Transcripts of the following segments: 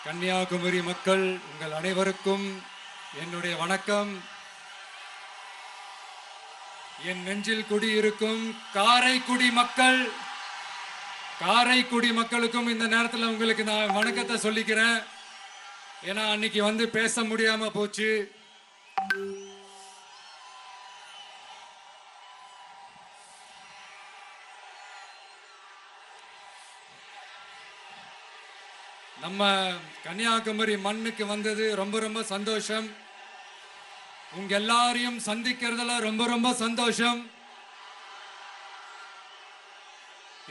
கன்னியாகுமரி மக்கள் உங்கள் அனைவருக்கும் என்னுடைய வணக்கம். என் நெஞ்சில் குடியிருக்கும் காரைக்குடி மக்களுக்கும் இந்த நேரத்தில் உங்களுக்கு நான் வணக்கத்தை சொல்லிக்கிறேன். ஏன்னா அன்னைக்கு வந்து பேச முடியாம போச்சு. நம்ம கன்னியாகுமரி மண்ணுக்கு வந்தது ரொம்ப சந்தோஷம். உங்க எல்லாரையும் சந்திக்கிறதுல ரொம்ப சந்தோஷம்.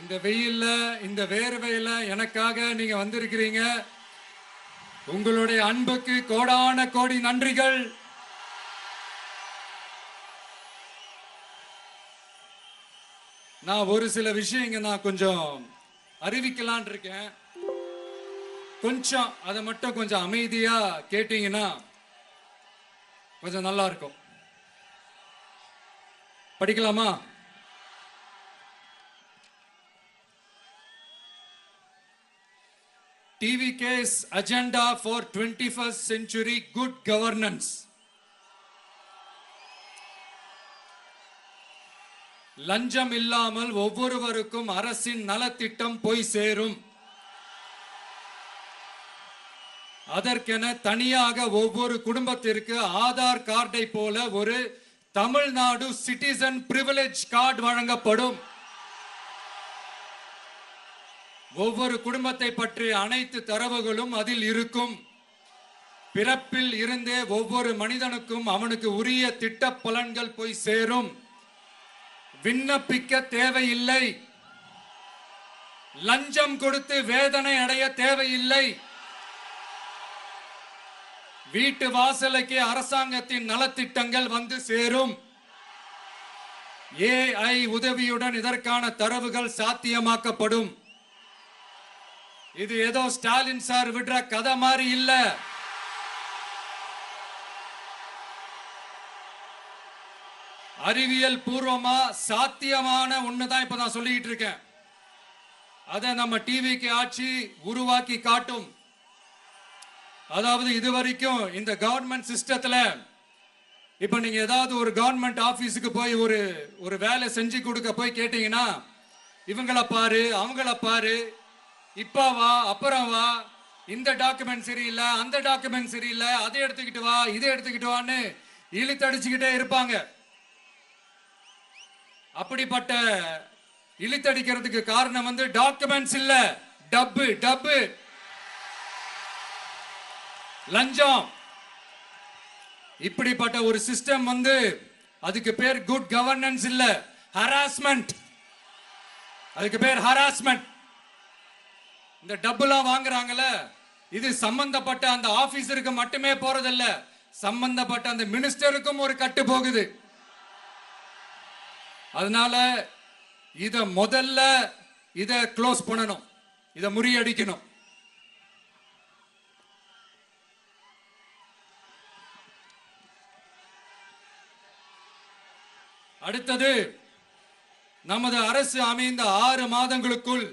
இந்த வெயில்ல இந்த வேர்வையில எனக்காக நீங்க வந்திருக்கிறீங்க. உங்களுடைய அன்புக்கு கோடான கோடி நன்றிகள். நான் ஒரு சில விஷயங்க நான் கொஞ்சம் அறிவிக்கலான் இருக்கேன். கொஞ்சம் அதை மட்டும் கொஞ்சம் அமைதியா கேட்டீங்கன்னா கொஞ்சம் நல்லா இருக்கும். படிக்கலாமா? TVK's agenda for 21st century good governance. லஞ்சம் இல்லாமல் ஒவ்வொருவருக்கும் அரசின் நலத்திட்டம் போய் சேரும். அதற்கென தனியாக ஒவ்வொரு குடும்பத்திற்கு ஆதார் கார்டை போல ஒரு தமிழ்நாடு சிட்டிசன் பிரிவிலேஜ் கார்டு வழங்கப்படும். ஒவ்வொரு குடும்பத்தை பற்றிய அனைத்து தரவுகளும் அதில் இருக்கும். பிறப்பில் இருந்தே ஒவ்வொரு மனிதனுக்கும் அவனுக்கு உரிய திட்ட பலன்கள் போய் சேரும். விண்ணப்பிக்க தேவையில்லை. லஞ்சம் கொடுத்து வேதனை அடைய தேவையில்லை. வீட்டு வாசலுக்கு அரசாங்கத்தின் நலத்திட்டங்கள் வந்து சேரும். AI உதவியுடன் இதற்கான தரவுகள் சாத்தியமாக்கப்படும். இது ஏதோ ஸ்டாலின் சார் விடுற கதை மாதிரி இல்ல. அறிவியல் பூர்வமா சாத்தியமான ஒண்ணுதான் இப்ப நான் சொல்லிட்டு இருக்கேன். அதை நம்ம டிவிக்கு ஆட்சி உருவாக்கி காட்டும். அதாவது இதுவரைக்கும் இந்த கவர்மெண்ட் சிஸ்டத்துல இப்ப நீங்க ஏதாவது ஒரு கவர்மெண்ட் ஆபீஸுக்கு போய் ஒரு வேலை செஞ்சு கொடுக்க போய் கேட்டீங்கன்னா, இவங்கள பாரு அவங்கள பாரு, இப்ப வா அப்புறம் வா, இந்த டாக்குமெண்ட் சரியில்லை அந்த டாக்குமெண்ட் சரியில்லை, அதை எடுத்துக்கிட்டு வா இதை எடுத்துக்கிட்டு வான்னு இழுத்தடிச்சுக்கிட்டே இருப்பாங்க. அப்படிப்பட்ட இழுத்தடிக்கிறதுக்கு காரணம் வந்து டாக்குமெண்ட்ஸ் இல்ல, டப்பு லஞ்சம். இப்படிப்பட்ட ஒரு சிஸ்டம் வந்து அதுக்கு பேர் குட் கவர்னன்ஸ் இல்ல, ஹராஸ்மெண்ட். அதுக்கு பேர் ஹராஸ்மெண்ட். இந்த டப்புலாம் வாங்குறாங்கல்ல, இது சம்பந்தப்பட்ட அந்த ஆபீசருக்கு மட்டுமே போறதில்ல, சம்பந்தப்பட்ட அந்த மினிஸ்டருக்கும் ஒரு கட்டு போகுது. அதனால முதல்ல இத க்ளோஸ் பண்ணணும், இத முறியடிக்கணும். அடுத்தது, நமது அரசு அமைந்த 6 மாதங்களுக்குள்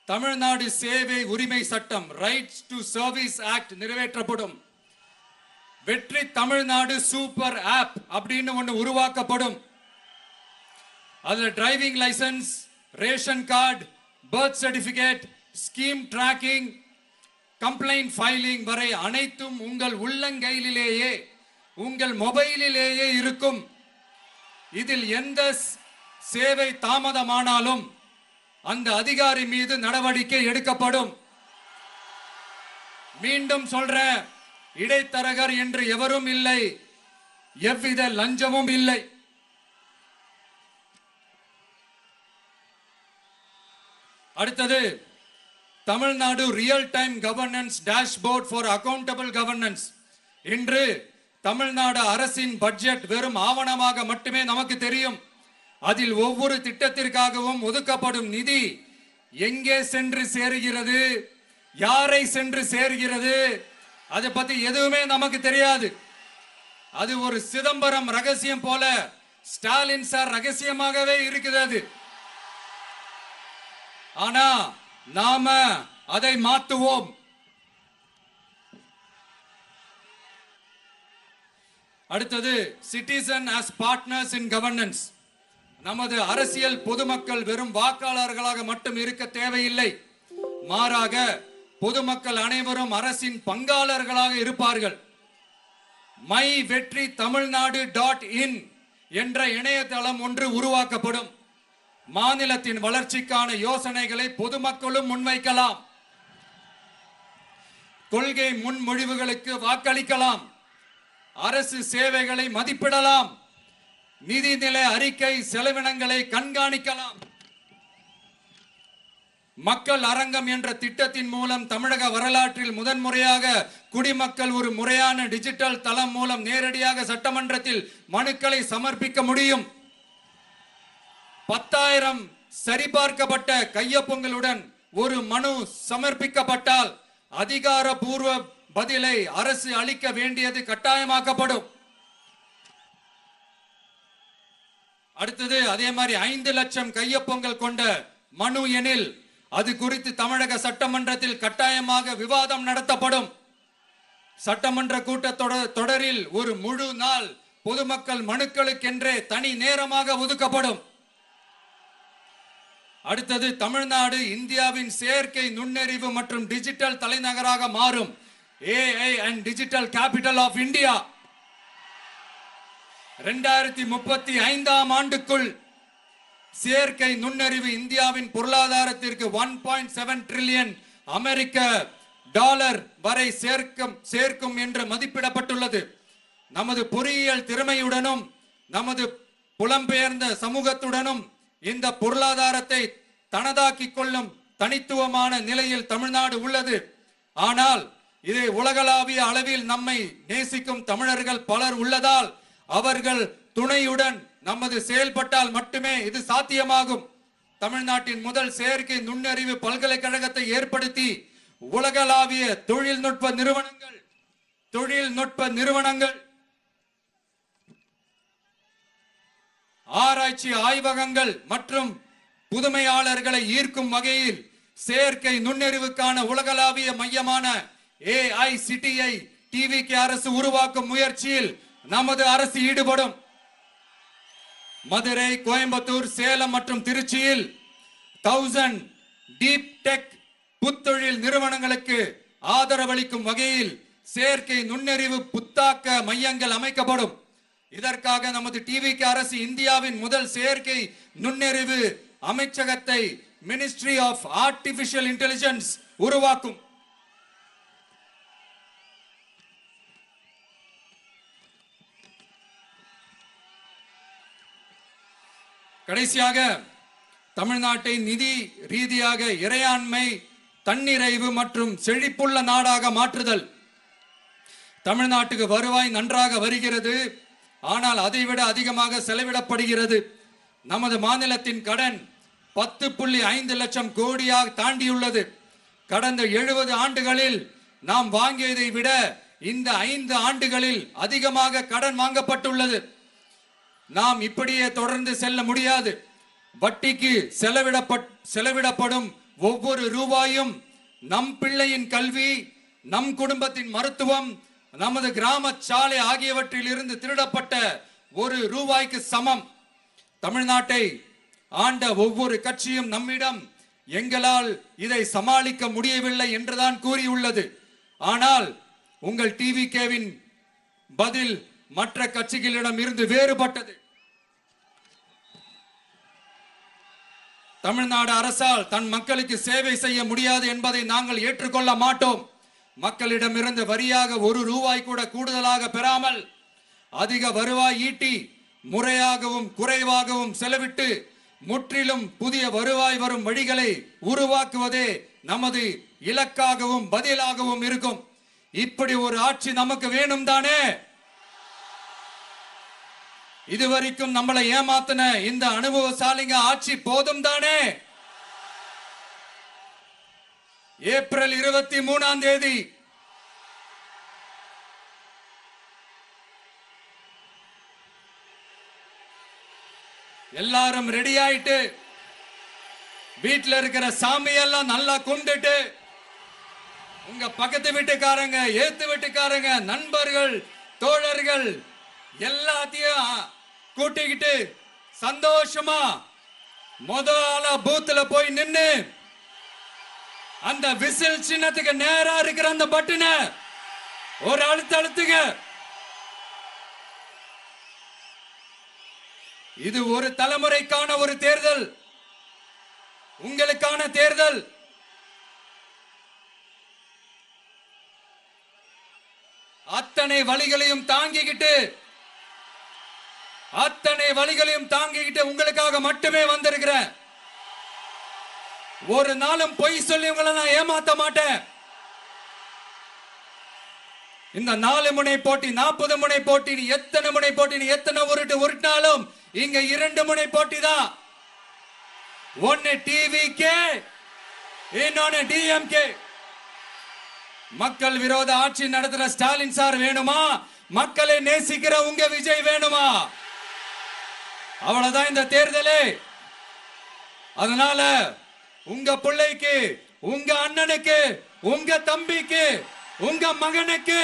தமிழ்நாடு சேவை உரிமை சட்டம் ரைட்ஸ் டு சர்வீஸ் ஆக்ட் நிறைவேற்றப்படும். வெற்றி தமிழ்நாடு சூப்பர் ஆப் அப்படின்னு ஒன்று உருவாக்கப்படும். அதுல driving licence, ration card, birth certificate, scheme tracking, complaint filing வரை அனைத்தும் உங்கள் உள்ளங்கையிலேயே உங்கள் மொபைலிலேயே இருக்கும். இதில் எந்த சேவை தாமதமானாலும் அந்த அதிகாரி மீது நடவடிக்கை எடுக்கப்படும். மீண்டும் சொல்றேன், இடைத்தரகர் என்று எவரும் இல்லை, எவ்வித லஞ்சமும் இல்லை. அடுத்தது, Tamil Nadu real time governance dashboard for accountable governance. இன்று தமிழ்நாடு அரசின் பட்ஜெட் வெறும் ஆவணமாக மட்டுமே நமக்கு தெரியும். அதில் ஒவ்வொரு திட்டத்திற்காகவும் ஒதுக்கப்படும் நிதி எங்கே சென்று சேருகிறது, யாரை சென்று சேர்கிறது, அதை பத்தி எதுவுமே நமக்கு தெரியாது. அது ஒரு சிதம்பரம் ரகசியம் போல ஸ்டாலின் சார் ரகசியமாகவே இருக்குது. ஆனா நாம அதை மாற்றுவோம். அடுத்தது சிட்டிசன் ஆஸ் பார்ட்னர்ஸ் இன் கவர்னன்ஸ். நமது அரசியல் பொதுமக்கள் வெறும் வாக்காளர்களாக மட்டும் இருக்க தேவையில்லை. மாறாக பொதுமக்கள் அனைவரும் அரசின் பங்காளர்களாக இருப்பார்கள். மை வெற்றி தமிழ்நாடு.in என்ற இணையதளம் ஒன்று உருவாக்கப்படும். மாநிலத்தின் வளர்ச்சிக்கான யோசனைகளை பொதுமக்களும் முன்வைக்கலாம். கொள்கை முன்மொழிவுகளுக்கு வாக்களிக்கலாம். அரசு சேவைகளை மதிப்பிடலாம். நிதிநிலை அறிக்கை செலவினங்களை கண்காணிக்கலாம். மக்கள் அரங்கம் என்ற திட்டத்தின் மூலம் தமிழக வரலாற்றில் முதன்முறையாக குடிமக்கள் ஒரு முறையான டிஜிட்டல் தளம் மூலம் நேரடியாக சட்டமன்றத்தில் மனுக்களை சமர்ப்பிக்க முடியும். 10,000 சரிபார்க்கப்பட்ட கையொப்பங்களுடன் ஒரு மனு சமர்ப்பிக்கப்பட்டால் அதிகாரப்பூர்வ பதிலை அரசு அளிக்க வேண்டியது கட்டாயமாக்கப்படும். அடுத்தது அதே மாதிரி 5 லட்சம் கையொப்பங்கள் கொண்ட மனு எனில் அது குறித்து தமிழக சட்டமன்றத்தில் கட்டாயமாக விவாதம் நடத்தப்படும். சட்டமன்ற கூட்டத்தொடரில் ஒரு முழு நாள் பொதுமக்கள் மனுக்களுக்கென்றே தனி நேரமாக ஒதுக்கப்படும். அடுத்தது தமிழ்நாடு இந்தியாவின் செயற்கை நுண்ணறிவு மற்றும் டிஜிட்டல் தலைநகராக மாறும். AI and Digital Capital of India. 2035ஆம் ஆண்டுக்குள் செயற்கை நுண்ணறிவு இந்தியாவின் பொருளாதாரத்திற்கு 1.7 டிரில்லியன் அமெரிக்க டாலர் வரை சேர்க்கும் என்று மதிப்பிடப்பட்டுள்ளது. நமது பொறியியல் திறமையுடனும் நமது புலம்பெயர்ந்த சமூகத்துடனும் இந்த பொருளாதாரத்தை தனதாக்கிக் கொள்ளும் தனித்துவமான நிலையில் தமிழ்நாடு உள்ளது. ஆனால் இதை உலகளாவிய அளவில் நம்மை நேசிக்கும் தமிழர்கள் பலர் உள்ளதால் அவர்கள் துணையுடன் நமது செயல்பட்டால் மட்டுமே இது சாத்தியமாகும். தமிழ்நாட்டின் முதல் செயற்கை நுண்ணறிவு பல்கலைக்கழகத்தை ஏற்படுத்தி உலகளாவிய தொழில்நுட்ப நிறுவனங்கள் ஆராய்ச்சி ஆய்வகங்கள் மற்றும் புதுமையாளர்களை ஈர்க்கும் வகையில் செயற்கை நுண்ணறிவுக்கான உலகளாவிய மையமான AICTI டிவிக்கு அரசு உருவாக்கும் முயற்சியில் நமது அரசு ஈடுபடும். மதுரை, கோயம்புத்தூர், சேலம் மற்றும் திருச்சியில் 1000 டீப் டெக் புத்தொழில் நிறுவனங்களுக்கு ஆதரவளிக்கும் வகையில் செயற்கை நுண்ணறிவு புத்தாக்க மையங்கள் அமைக்கப்படும். இதற்காக நமது டிவிக்கு அரசு இந்தியாவின் முதல் செயற்கை நுண்ணறிவு அமைச்சகத்தை மினிஸ்ட்ரி ஆஃப் ஆர்டிபிஷியல் இன்டெலிஜென்ஸ் உருவாக்கும். கடைசியாக தமிழ்நாட்டை நிதி ரீதியாக இறையாண்மை, தன்னிறைவு மற்றும் செழிப்புள்ள நாடாக மாற்றுதல். தமிழ்நாட்டுக்கு வருவாய் நன்றாக வருகிறது, ஆனால் அதைவிட அதிகமாக செலவிடப்படுகிறது. நமது மாநிலத்தின் கடன் 10.5 லட்சம் கோடியாக தாண்டியுள்ளது. கடந்த 70 ஆண்டுகளில் நாம் வாங்கியதை விட இந்த 5 ஆண்டுகளில் அதிகமாக கடன் வாங்கப்பட்டுள்ளது. நாம் இப்படியே தொடர்ந்து செல்ல முடியாது. வட்டிக்கு செலவிடப்படும் ஒவ்வொரு ரூபாயும் நம் பிள்ளையின் கல்வி, நம் குடும்பத்தின் மருத்துவம், நமது கிராம சாலை ஆகியவற்றில் இருந்து திருடப்பட்ட ஒரு ரூபாய்க்கு சமம். தமிழ்நாட்டை ஆண்ட ஒவ்வொரு கட்சியும் நம்மிடம் எங்களால் இதை சமாளிக்க முடியவில்லை என்றுதான் கூறியுள்ளது. ஆனால் உங்கள் டிவிகேவின் பதில் மற்ற கட்சிகளிடம் இருந்து வேறுபட்டது. தமிழ்நாடு அரசால் தன் மக்களுக்கு சேவை செய்ய முடியாது என்பதை நாங்கள் ஏற்றுக்கொள்ள மாட்டோம். மக்களிடமிருந்து வரியாக ஒரு ரூபாய் கூட கூடுதலாக பெறாமல் அதிக வருவாய் ஈட்டி முறையாகவும் குறைவாகவும் செலவிட்டு முற்றிலும் புதிய வருவாய் வரும் வழிகளை உருவாக்குவதே நமது இலக்காகவும் பதிலாகவும் இருக்கும். இப்படி ஒரு ஆட்சி நமக்கு வேணும் தானே? இதுவரைக்கும் நம்மளை ஏமாத்தின இந்த அனுபவசாலிங்க ஆட்சி போதும் தானே? ஏப்ரல் 23ஆம் தேதி எல்லாரும் ரெடி ஆயிட்டு வீட்டில் இருக்கிற சாமியெல்லாம் நல்லா கும்பிட்டு உங்க பக்கத்து வீட்டுக்காரங்க, ஏத்து வீட்டுக்காரங்க, நண்பர்கள், தோழர்கள் எல்லாத்தையும் கூட்டிக்கிட்டு சந்தோஷமா முதல்ல பூத்துல போய் நின்னு அந்த விசில் சின்னத்துக்கு நேரா இருக்கிற அந்த பட்டனை ஒரு அழுத்துங்க. இது ஒரு தலைமுறைக்கான ஒரு தேர்தல், உங்களுக்கான தேர்தல். அத்தனை வழிகளையும் தாங்கிக்கிட்டு உங்களுக்காக மட்டுமே வந்திருக்கிறேன். ஒரு நாளும் பொய் சொல்லி உங்களை நான் ஏமாத்த மாட்டேன். இந்த 4 முனை போட்டி, 40 முனை போட்டி, எத்தனை முனை போட்டி, எத்தனை உருட்டினாலும் இங்க 2 முனை போட்டி தான். ஒன்னு டிவிகே, இன்னொன்னு டிஎம்கே. மக்கள் விரோத ஆட்சி நடத்துற ஸ்டாலின் சார் வேணுமா? மக்களை நேசிக்கிற உங்க விஜய் வேணுமா? அவ்வளவுதான் இந்த தேர்தலே. அதனால உங்க பிள்ளைக்கு, உங்க அண்ணனுக்கு, உங்க தம்பிக்கு, உங்க மகனுக்கு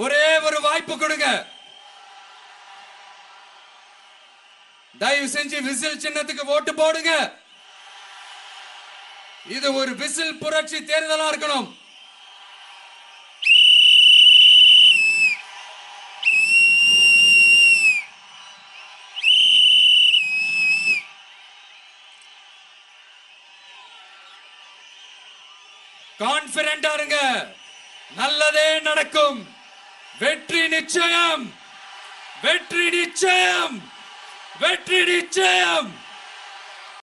ஒரே ஒரு வாய்ப்பு கொடுங்க. தயவு செஞ்சு விசில் சின்னத்துக்கு ஓட்டு போடுங்க. இது ஒரு விசில் புரட்சி தேர்தலா இருக்கணும். கான்பிடென்டா இருங்க, நல்லதே நடக்கும். வெற்றி நிச்சயம், வெற்றி நிச்சயம், வெற்றி நிச்சயம்.